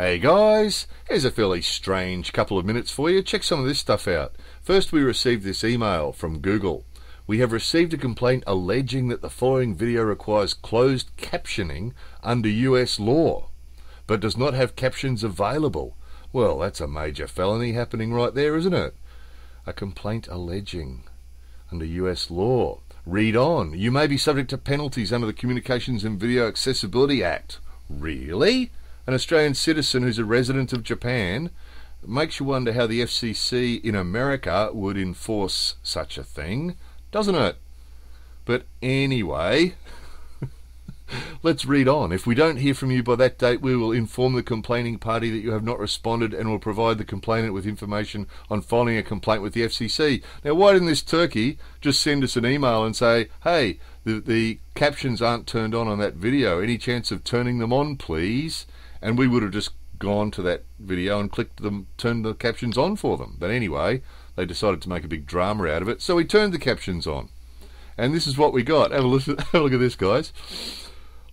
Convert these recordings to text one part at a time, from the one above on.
Hey guys, here's a fairly strange couple of minutes for you. Check some of this stuff out. First, we received this email from Google. We have received a complaint alleging that the following video requires closed captioning under US law, but does not have captions available. Well, that's a major felony happening right there, isn't it? A complaint alleging under US law. Read on. You may be subject to penalties under the Communications and Video Accessibility Act. Really? An Australian citizen who's a resident of Japan? It makes you wonder how the FCC in America would enforce such a thing, doesn't it? But anyway, let's read on. If we don't hear from you by that date, we will inform the complaining party that you have not responded and will provide the complainant with information on filing a complaint with the FCC. Now, why didn't this turkey just send us an email and say, hey, the captions aren't turned on that video. Any chance of turning them on, please? And we would have just gone to that video and clicked them, turned the captions on for them. But anyway, they decided to make a big drama out of it, so we turned the captions on. And this is what we got. Have a look at this, guys.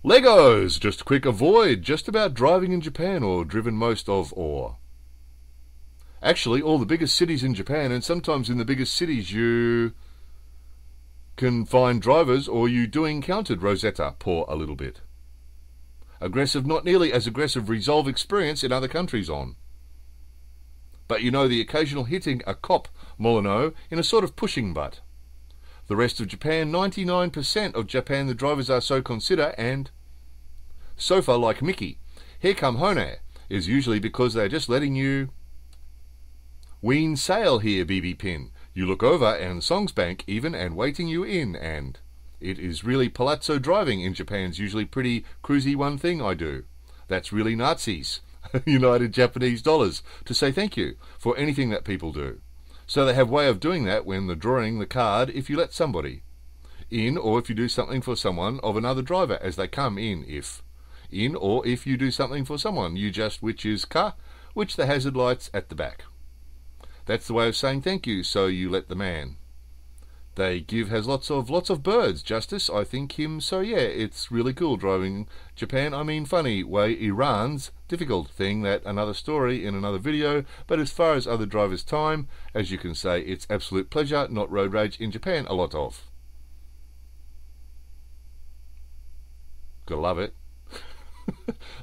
Legos, just a quick avoid just about driving in Japan or driven most of or. Actually, all the biggest cities in Japan, and sometimes in the biggest cities you can find drivers or you do encountered Rosetta, pour a little bit. Aggressive, not nearly as aggressive resolve experience in other countries on. But you know, the occasional hitting a cop, Molyneux, in a sort of pushing butt. The rest of Japan, 99% of Japan, the drivers are so consider, and so far like Mickey. Here come Hone is usually because they're just letting you wean sail here, BB Pin. You look over and Songsbank even and waiting you in, and it is really palazzo driving in Japan's usually pretty cruisy one thing I do. That's really Nazis, United Japanese dollars, to say thank you for anything that people do. So they have way of doing that when they're drawing the card if you let somebody in, or if you do something for someone of another driver as they come in, or if you do something for someone, you just which is ka, which the hazard lights at the back. That's the way of saying thank you, so you let the man. They give has lots of birds, Justice, I think him, so yeah, it's really cool driving Japan. I mean, funny way Iran's difficult thing, that another story in another video, but as far as other drivers' time, as you can say, it's absolute pleasure, not road rage in Japan, a lot of. Gotta love it.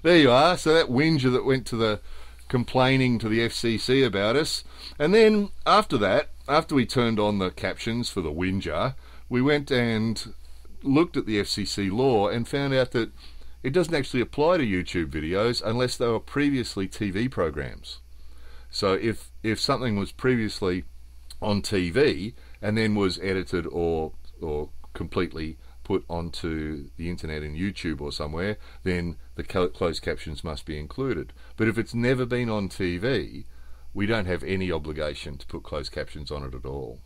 There you are, so that whinger that went to the complaining to the FCC about us, and then after that, after we turned on the captions for the whinger, we went and looked at the FCC law and found out that it doesn't actually apply to YouTube videos unless they were previously TV programs. So if something was previously on TV and then was edited or completely put onto the internet in YouTube or somewhere, then the closed captions must be included. But if it's never been on TV, we don't have any obligation to put closed captions on it at all.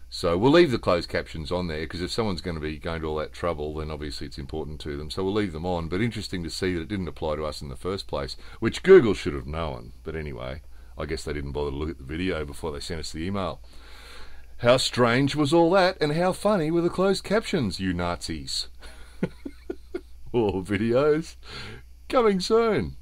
So we'll leave the closed captions on there, because if someone's going to be going to all that trouble, then obviously it's important to them. So we'll leave them on, but interesting to see that it didn't apply to us in the first place, which Google should have known. But anyway, I guess they didn't bother to look at the video before they sent us the email. How strange was all that, and how funny were the closed captions, you Nazis? All videos coming soon.